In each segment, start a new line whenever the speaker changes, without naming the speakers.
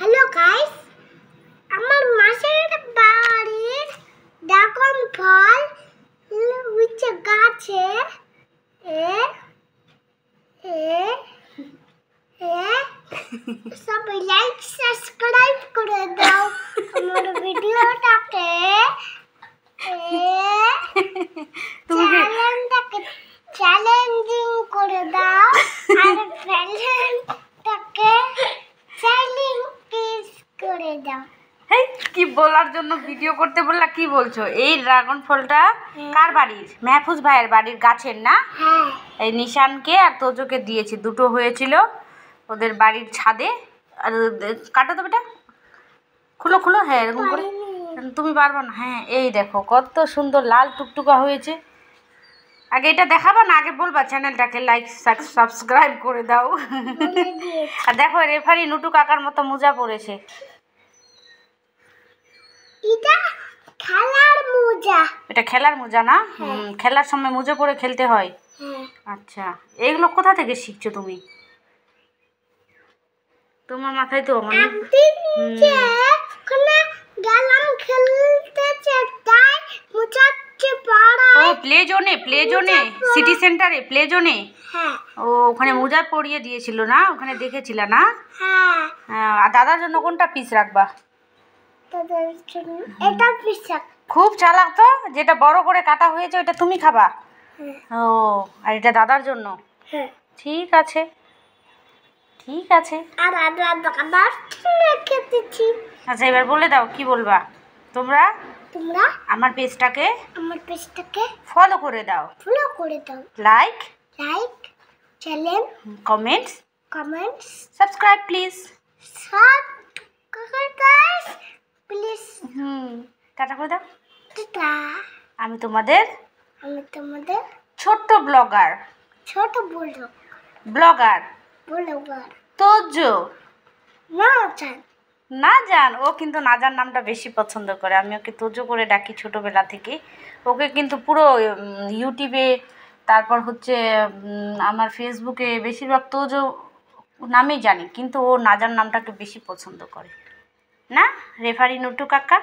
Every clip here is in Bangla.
হ্যালো গাইস, আমার মাসের বাড়ির ড্রাগন ফল হচ্ছে গাছে সবাই লাইক সাবস্ক্রাইব করে দাও আমার ভিডিওটাকে চ্যালেঞ্জিং করে দাও আর ফ্রেন্ডটাকে করে দাও।
এই কি বলার জন্য ভিডিও করতে বললা, কি বলছো? এই ড্রাগন ফলটা কার বাড়ির? মেহফুজ ভাইয়ের বাড়ির গাছের না?
হ্যাঁ।
এই নিশানকে আর তোজোকে দিয়েছি, দুটো হয়েছিল ওদের বাড়ির ছাদে। আর কাটো তো বেটা, খুলো খুলো। হ্যাঁ এরকম করে, তুমি পারবা না? হ্যাঁ এই দেখো কত সুন্দর লাল টুকটুকা হয়েছে। আগে এটা দেখাবা না, আগে বলবা চ্যানেলটাকে লাইক সাবস্ক্রাইব করে দাও। আর দেখো রেফারি নুটু কাকার মতো মোজা পরেছে।
এটা খেলার মোজা।
এটা খেলার মোজা না? খেলার সময় মোজা পরে খেলতে হয়। আচ্ছা, এইগুলো কোথা থেকে শিখছো তুমি? তোমার মাথায় তো
গেলাম খেলতে তাই মোজাচ্ছে পাড়া।
ও প্লে জোনে সিটি সেন্টারে প্লে জোনে।
হ্যাঁ।
ও ওখানে মোজা পরিয়ে দিয়েছিল না? ওখানে দেখেছিলা না?
হ্যাঁ।
আর দাদার জন্য কোনটা পিস রাখবা?
এটা পিস।
খুব চালাক তো, যেটা বড় করে কাটা হয়েছে ওটা তুমি খাবা। ও আর এটা দাদার জন্য। ঠিক আছে ঠিক আছে।
আর দাদার খেতেছি।
আচ্ছা এবার বলে দাও, কি বলবা? তোমরা আমার পেজটাকে ফলো করে দাও, like
channel
comments subscribe please. Tata করে দাও। আমি তোমাদের ছোট্ট ব্লগার তোজো না জান। ও কিন্তু নাজার নামটা বেশি পছন্দ করে, আমি ওকে তোজো করে ডাকি ছোটোবেলা থেকে। ওকে কিন্তু পুরো ইউটিউবে, তারপর হচ্ছে আমার ফেসবুকে বেশিরভাগ তোজো নামেই জানি, কিন্তু ও নাজার নামটাকে বেশি পছন্দ করে না? রেফারি নুটু কাকা।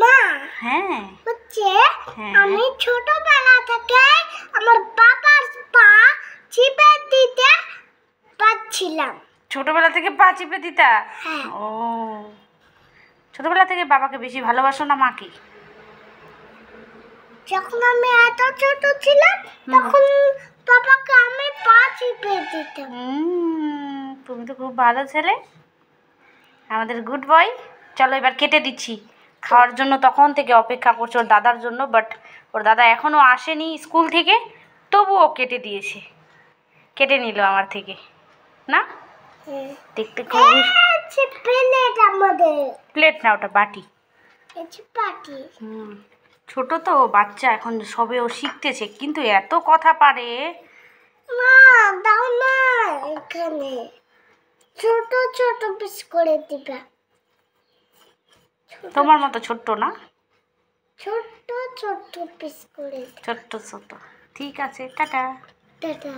মা
হ্যাঁ
হচ্ছে আমি ছোটবেলা থেকে আমার বাবার পা চিপে দিতে পারছিলাম।
ছোটবেলা থেকে পা চিপে দিতা?
হ্যাঁ।
ও ছোটবেলা থেকে বাবাকে বেশি ভালোবাসো না মাকে?
যখন আমি এত ছোট ছিলাম তখন বাবাকে আমি পা চিপে দিতাম।
তুমি তো খুব ভালো ছেলে, আমাদের গুড বয়। চলো এবার কেটে দিচ্ছি খাওয়ার জন্য। তখন থেকে অপেক্ষা করছো ওর দাদার জন্য, বাট ওর দাদা এখনও আসেনি স্কুল থেকে, তবুও কেটে দিয়েছে, কেটে নিল আমার থেকে না? দেখতে খুবই প্লেট না, ওটা বাটি। ছোট তো বাচ্চা, এখন সবে ও শিখতেছে, কিন্তু এত কথা পারে।
দাও না, এখানে ছোট ছোট পিস করে দিবা।
তোমার মতো ছোট্ট না,
ছোট ছোট পিস করে।
ছোট্ট ছোট। ঠিক আছে, টাটা।
টাটা।